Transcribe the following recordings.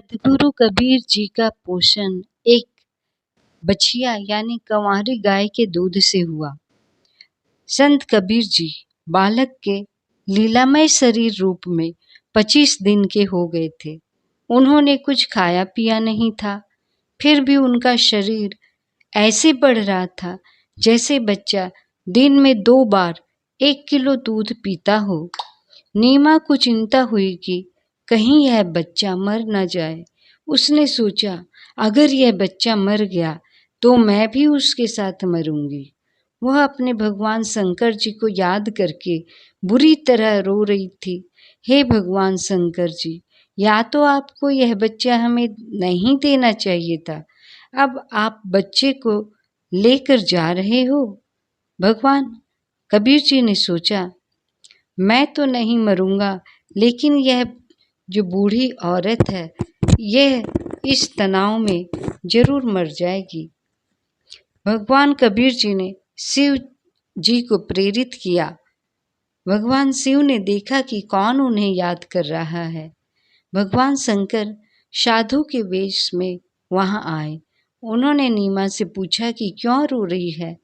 सद्गुरु कबीर जी का पोषण एक बछिया यानी कंवारी गाय के दूध से हुआ। संत कबीर जी बालक के लीलामय शरीर रूप में 25 दिन के हो गए थे। उन्होंने कुछ खाया पिया नहीं था, फिर भी उनका शरीर ऐसे बढ़ रहा था जैसे बच्चा दिन में 2 बार 1 किलो दूध पीता हो। नीमा को चिंता हुई कि कहीं यह बच्चा मर न जाए। उसने सोचा, अगर यह बच्चा मर गया तो मैं भी उसके साथ मरूंगी। वह अपने भगवान शंकर जी को याद करके बुरी तरह रो रही थी। हे भगवान शंकर जी, या तो आपको यह बच्चा हमें नहीं देना चाहिए था, अब आप बच्चे को लेकर जा रहे हो। भगवान कबीर जी ने सोचा, मैं तो नहीं मरूंगा, लेकिन यह जो बूढ़ी औरत है यह इस तनाव में जरूर मर जाएगी। भगवान कबीर जी ने शिव जी को प्रेरित किया। भगवान शिव ने देखा कि कौन उन्हें याद कर रहा है। भगवान शंकर साधु के वेश में वहां आए। उन्होंने नीमा से पूछा कि क्यों रो रही है।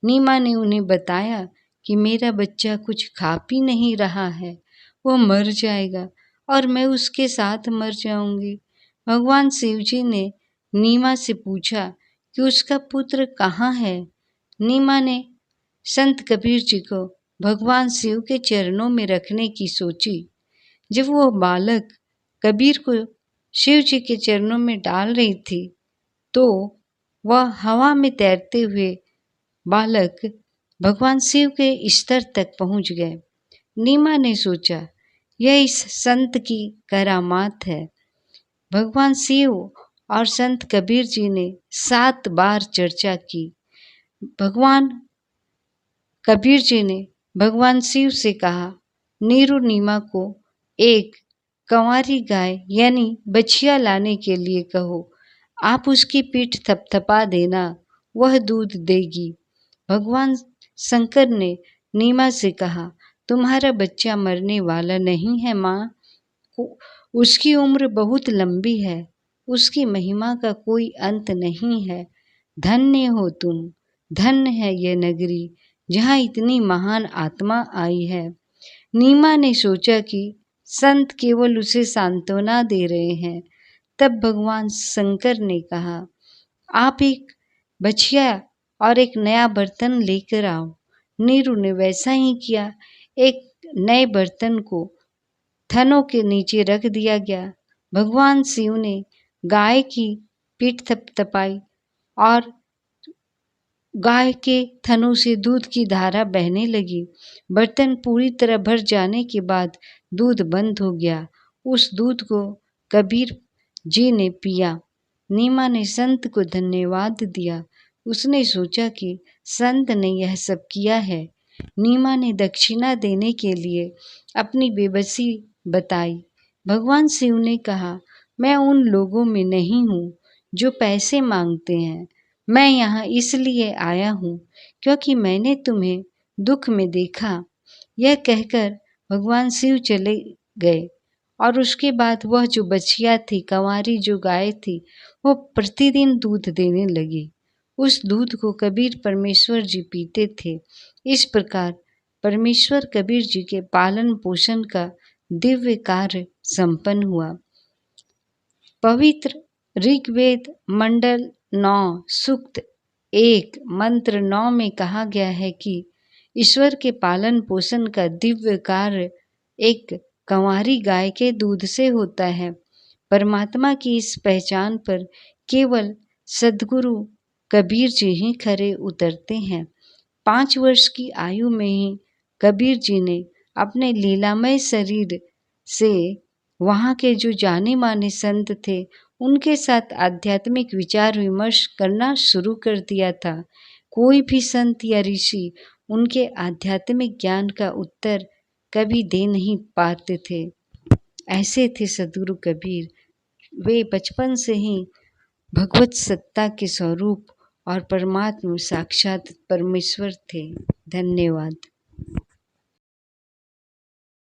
नीमा ने उन्हें बताया कि मेरा बच्चा कुछ खा पी नहीं रहा है, वो मर जाएगा और मैं उसके साथ मर जाऊंगी। भगवान शिव जी ने नीमा से पूछा कि उसका पुत्र कहाँ है। नीमा ने संत कबीर जी को भगवान शिव के चरणों में रखने की सोची। जब वो बालक कबीर को शिव जी के चरणों में डाल रही थी तो वह हवा में तैरते हुए बालक भगवान शिव के स्तर तक पहुंच गए। नीमा ने सोचा, यह इस संत की करामात है। भगवान शिव और संत कबीर जी ने 7 बार चर्चा की। भगवान कबीर जी ने भगवान शिव से कहा, नीरू नीमा को एक कंवारी गाय यानी बछिया लाने के लिए कहो। आप उसकी पीठ थपथपा देना, वह दूध देगी। भगवान शंकर ने नीमा से कहा, तुम्हारा बच्चा मरने वाला नहीं है माँ, उसकी उम्र बहुत लंबी है, उसकी महिमा का कोई अंत नहीं है। धन्य हो तुम, धन्य है यह नगरी जहाँ इतनी महान आत्मा आई है। नीमा ने सोचा कि संत केवल उसे सांत्वना दे रहे हैं। तब भगवान शंकर ने कहा, आप एक बछिया और एक नया बर्तन लेकर आओ। नीरू ने वैसा ही किया। एक नए बर्तन को थनों के नीचे रख दिया गया। भगवान शिव ने गाय की पीठ थपथपाई और गाय के थनों से दूध की धारा बहने लगी। बर्तन पूरी तरह भर जाने के बाद दूध बंद हो गया। उस दूध को कबीर जी ने पिया। नीमा ने संत को धन्यवाद दिया। उसने सोचा कि संत ने यह सब किया है। नीमा ने दक्षिणा देने के लिए अपनी बेबसी बताई। भगवान शिव ने कहा, मैं उन लोगों में नहीं हूँ जो पैसे मांगते हैं। मैं यहाँ इसलिए आया हूँ क्योंकि मैंने तुम्हें दुख में देखा। यह कहकर भगवान शिव चले गए और उसके बाद वह जो बछिया थी, कंवारी जो गाय थी, वो प्रतिदिन दूध देने लगी। उस दूध को कबीर परमेश्वर जी पीते थे। इस प्रकार परमेश्वर कबीर जी के पालन पोषण का दिव्य कार्य संपन्न हुआ। पवित्र ऋग्वेद मंडल 9 सूक्त 1 मंत्र 9 में कहा गया है कि ईश्वर के पालन पोषण का दिव्य कार्य एक कंवारी गाय के दूध से होता है। परमात्मा की इस पहचान पर केवल सद्गुरु कबीर जी ही खरे उतरते हैं। 5 वर्ष की आयु में ही कबीर जी ने अपने लीलामय शरीर से वहाँ के जो जाने माने संत थे उनके साथ आध्यात्मिक विचार विमर्श करना शुरू कर दिया था। कोई भी संत या ऋषि उनके आध्यात्मिक ज्ञान का उत्तर कभी दे नहीं पाते थे। ऐसे थे सद्गुरु कबीर। वे बचपन से ही भगवत सत्ता के स्वरूप और परमात्मा साक्षात परमेश्वर थे। धन्यवाद।